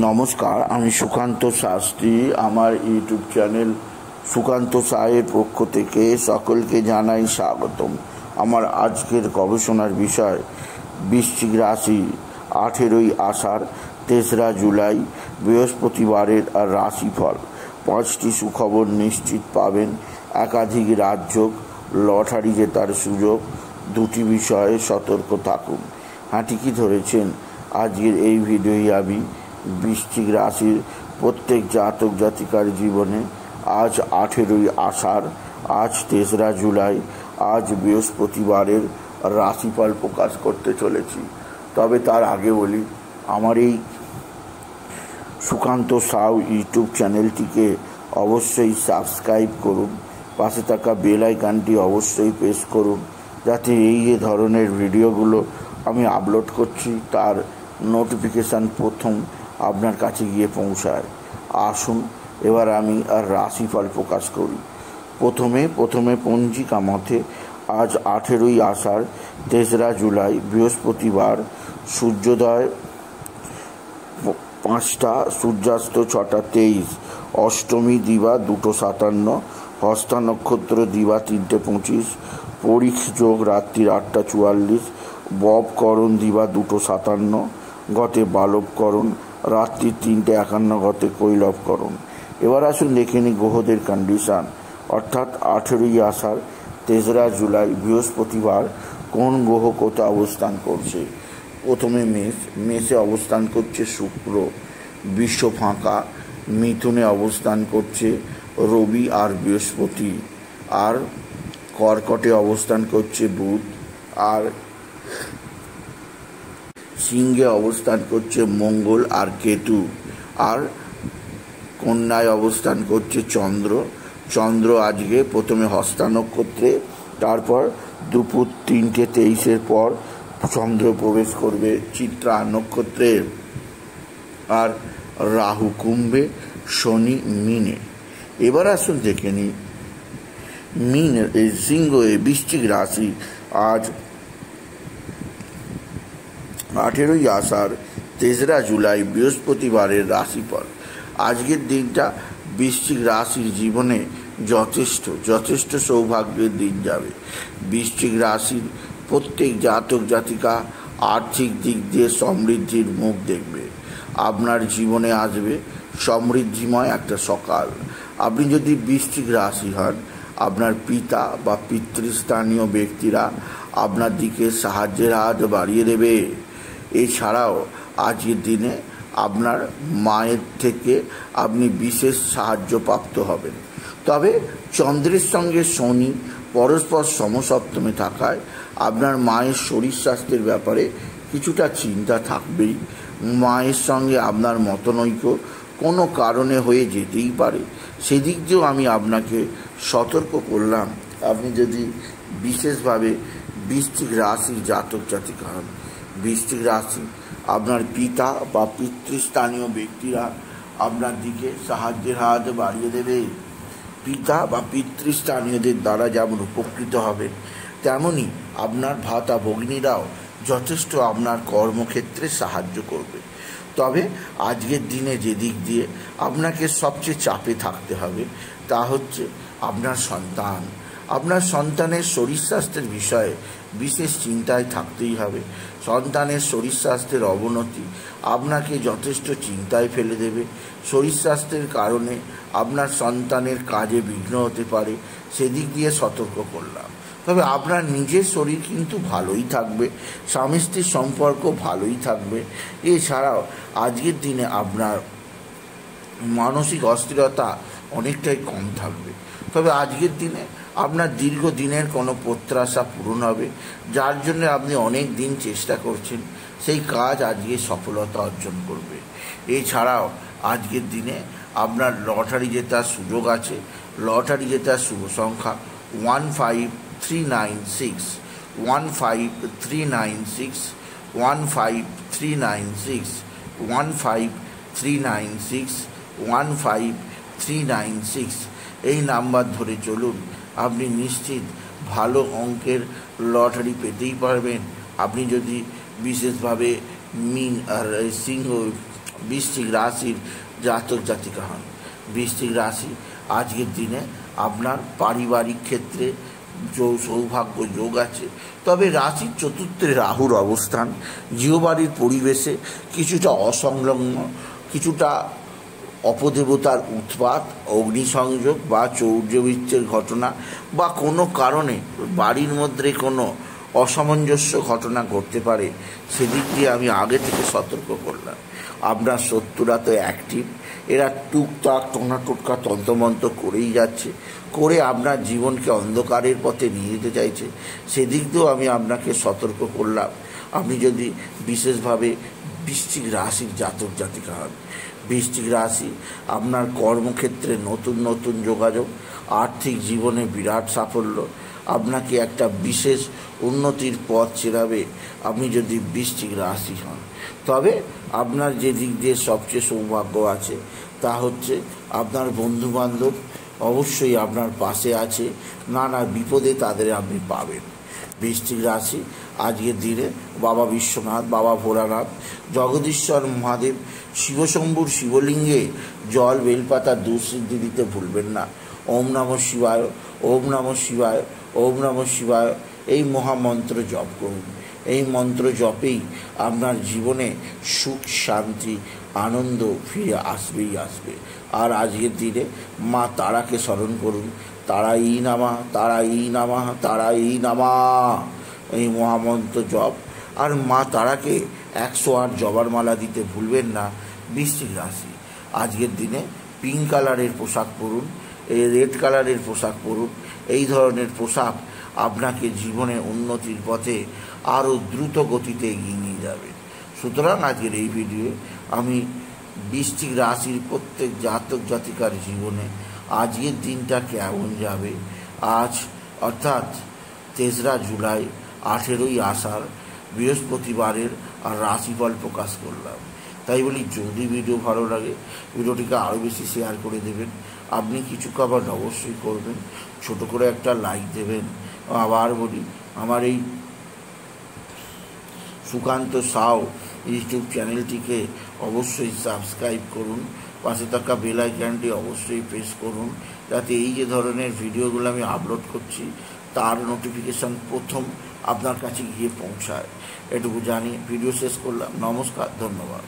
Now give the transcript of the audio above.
নমস্কার, আমি সুকান্ত শাস্ত্রী। আমার ইউটিউব চ্যানেল সুকান্ত সাহের পক্ষ থেকে সকলকে জানাই স্বাগতম। আমার আজকের গবেষণার বিষয় বৃশ্চিক রাশি, 18ই আষাঢ় 3রা জুলাই বৃহস্পতিবারের রাশিফল। 5টি সুখবর নিশ্চিত পাবেন, একাধিক রাজযোগ, লটারি জেতার সুযোগ। 2টি বিষয়ে সতর্ক থাকুন। হ্যাঁ, ঠিকই ধরেছেন। আজকের এই ভিডিওই আমি বৃশ্চিক রাশির প্রত্যেক জাতক জাতিকার জীবনে আজ 18ই আষাঢ়, আজ 3রা জুলাই, আজ বৃহস্পতিবারের রাশিফল প্রকাশ করতে চলেছি। তবে তার আগে বলি, আমার এই সুকান্ত সাউ ইউটিউব চ্যানেলটিকে অবশ্যই সাবস্ক্রাইব করুন, পাশে থাকা বেল আইকনটি অবশ্যই প্রেস করুন, যাতে এই যে ধরনের ভিডিওগুলো আমি আপলোড করছি তার নোটিফিকেশান প্রথম আপনার কাছে গিয়ে পৌঁছায়। আসুন এবার আমি রাশিফল প্রকাশ করি। প্রথমে পঞ্জিকা মতে আজ 18ই আষাঢ় 3রা জুলাই বৃহস্পতিবার, সূর্যোদয় 5টা, সূর্যাস্ত 6টা 23, অষ্টমী দিবা 2:57, হস্তা নক্ষত্র দিবা 3টে 25, পরীখ যোগ রাত্রির 8টা 44, ববকরণ দিবা 2:57, গতে বালবকরণ রাত্রি 3টে 51, গতে কৈলবকরণ। এবার আসুন দেখে নিই গ্রহদের কন্ডিশান, অর্থাৎ 18ই আষাঢ় 3রা জুলাই বৃহস্পতিবার কোন গ্রহ কোথায় অবস্থান করছে। প্রথমে মেষে অবস্থান করছে শুক্র, বিশ্ব ফাঁকা। মিথুনে অবস্থান করছে রবি আর বৃহস্পতি, আর কর্কটে অবস্থান করছে বুধ, আর সিংহে অবস্থান করছে মঙ্গল আর কেতু, আর কন্যায় অবস্থান করছে চন্দ্র আজকে প্রথমে হস্তা নক্ষত্রে, তারপর দুপুর 3টে 23-এর পর চন্দ্র প্রবেশ করবে চিত্রা নক্ষত্রে, আর রাহু কুম্ভে, শনি মীনে। এবার আসুন দেখে নিই বৃশ্চিক রাশি আজ 18ই আষাঢ় 3রা জুলাই বৃহস্পতিবারের রাশিফল। আজকের দিনটা বৃশ্চিক রাশির জীবনে যথেষ্ট সৌভাগ্যের দিন যাবে। বৃশ্চিক রাশির প্রত্যেক জাতক জাতিকা আর্থিক দিক দিয়ে সমৃদ্ধির মুখ দেখবে। আপনার জীবনে আসবে সমৃদ্ধিময় একটা সকাল। আপনি যদি বৃশ্চিক রাশি হন, আপনার পিতা বা পিতৃস্থানীয় ব্যক্তিরা আপনার দিকে সাহায্যের হাত বাড়িয়ে দেবে। এছাড়াও আজকের দিনে আপনার মায়ের থেকে আপনি বিশেষ সাহায্য প্রাপ্ত হবেন। তবে চন্দ্রের সঙ্গে শনি পরস্পর সমসপ্তমে থাকায় আপনার মায়ের শরীর স্বাস্থ্যের ব্যাপারে কিছুটা চিন্তা থাকবেই। মায়ের সঙ্গে আপনার মতনৈক্য কোনো কারণে হয়ে যেতেই পারে, সেদিক দিয়েও আমি আপনাকে সতর্ক করলাম। আপনি যদি বিশেষভাবে বৃশ্চিক রাশির জাতক জাতিকা হন, বৃশ্চিক রাশি আপনার পিতা বা পিতৃস্থানীয় ব্যক্তিরা আপনার দিকে সাহায্যের হাত বাড়িয়ে দেবে। পিতা বা পিতৃস্থানীয়দের দ্বারা যেমন উপকৃত হবে, তেমনি আপনার ভাতা ভগ্নীরাও যথেষ্ট আপনার কর্মক্ষেত্রে সাহায্য করবে। তবে আজকের দিনে যে দিক দিয়ে আপনাকে সবচেয়ে চাপে থাকতে হবে তা হচ্ছে আপনার সন্তানের শরীর স্বাস্থ্যের বিষয়ে বিশেষ চিন্তায় থাকতেই হবে। সন্তানের শরীর স্বাস্থ্যের অবনতি আপনাকে যথেষ্ট চিন্তায় ফেলে দেবে। শরীর স্বাস্থ্যের কারণে আপনার সন্তানের কাজে বিঘ্ন হতে পারে, সেদিক দিয়ে সতর্ক করলাম। তবে আপনার নিজের শরীর কিন্তু ভালোই থাকবে, স্বামী স্ত্রীর সম্পর্ক ভালোই থাকবে। এছাড়াও আজকের দিনে আপনার মানসিক অস্থিরতা অনেকটাই কম থাকবে। তবে আজকের দিনে আপনার দীর্ঘদিনের কোনো প্রত্যাশা পূরণ হবে, যার জন্য আপনি অনেক দিন চেষ্টা করছেন, সেই কাজ আজকে সফলতা অর্জন করবে। এছাড়াও আজকের দিনে আপনার লটারি জেতার সুযোগ আছে। লটারি জেতার শুভ সংখ্যা 15396, 15396, 15396, 15396, 15396 এই নাম্বার ধরে চলুন, আপনি নিশ্চিত ভালো অঙ্কের লটারি পেতেই পারবেন। আপনি যদি বিশেষভাবে সিংহ বৃশ্চিক রাশির জাতক জাতিকা হন। বৃশ্চিক রাশি আজকের দিনে আপনার পারিবারিক ক্ষেত্রে সৌভাগ্য যোগ আছে, তবে রাশির চতুর্থে রাহুর অবস্থান গৃহবাড়ির পরিবেশে কিছুটা অসংলগ্ন, কিছুটা অপদেবতার উৎপাত, অগ্নিসংযোগ বা চৌর্যবৃত্তের ঘটনা বা কোনো কারণে বাড়ির মধ্যে কোনো অসামঞ্জস্য ঘটনা ঘটতে পারে, সেদিক দিয়ে আমি আগে থেকে সতর্ক করলাম। আপনার শত্রুরা তো অ্যাক্টিভ, এরা টুকটাক টোনা-টোটকা তন্ত্রমন্ত্র করেই যাচ্ছে, করে আপনার জীবনকে অন্ধকারের পথে নিয়ে যেতে চাইছে, সেদিক দিয়েও আমি আপনাকে সতর্ক করলাম। আপনি যদি বিশেষভাবে বৃশ্চিক রাশির জাতক জাতিকা হন, বৃশ্চিক রাশি আপনার কর্মক্ষেত্রে নতুন নতুন যোগাযোগ, আর্থিক জীবনে বিরাট সাফল্য, আপনাকে একটা বিশেষ উন্নতির পথ চেনাবে আপনি যদি বৃশ্চিক রাশি হন। তবে আপনার যে দিক দিয়ে সবচেয়ে সৌভাগ্য আছে তা হচ্ছে আপনার বন্ধুবান্ধব অবশ্যই আপনার পাশে আছে, নানা বিপদে তাদের আপনি পাবেন। বৃশ্চিক রাশি আজকের দিনে বাবা বিশ্বনাথ, বাবা ভোলানাথ, জগদীশ্বর মহাদেব, শিবশম্ভুর শিবলিঙ্গে জল বেলপাতা দুঃসিদ্ধি দিতে ভুলবেন না। ওম নমঃ শিবায়, ওম নমঃ শিবায়, ওম নমঃ শিবায় এই মহামন্ত্র জপ করুন। এই মন্ত্র জপেই আপনার জীবনে সুখ, শান্তি, আনন্দ ফিরে আসবেই আসবে। আর আজকের দিনে মা তারাকে স্মরণ করুন। তারাই নামা, তারাই নামা, তারাই নামা এই মহামন্ত্র জপ। আর মা তারাকে 108 জবার মালা দিতে ভুলবেন না। বৃশ্চিক রাশি আজকের দিনে পিঙ্ক কালারের পোশাক পরুন, এই রেড কালারের পোশাক পরুন। এই ধরনের পোশাক আপনাকে জীবনে উন্নতির পথে আরও দ্রুত গতিতে এগিয়ে নিয়ে যাবে। সুতরাং আজকের এই ভিডিওয়ে আমি বৃশ্চিক রাশির প্রত্যেক জাতক জাতিকার জীবনে আজকের দিনটা কেমন যাবে, আজ অর্থাৎ 3রা জুলাই, 18ই আষাঢ়, বৃহস্পতিবারের আর রাশিফল প্রকাশ করলাম। তাই বলি, যদি ভিডিও ভালো লাগে ভিডিওটিকে আরও বেশি শেয়ার করে দেবেন। আপনি কিছু কমেন্ট অবশ্যই করবেন, ছোট করে একটা লাইক দেবেন। আবার বলি, আমার এই সুকান্ত সাউ ইউটিউব চ্যানেলটিকে অবশ্যই সাবস্ক্রাইব করুন, পাশে থাকা বেল আইকনটি অবশ্যই প্রেস করুন, যাতে এই যে ধরনের ভিডিওগুলো আমি আপলোড করছি তার নোটিফিকেশান প্রথম আপনার কাছে গিয়ে পৌঁছায়। এটুকু জানিয়ে ভিডিও শেষ করলাম। নমস্কার, ধন্যবাদ।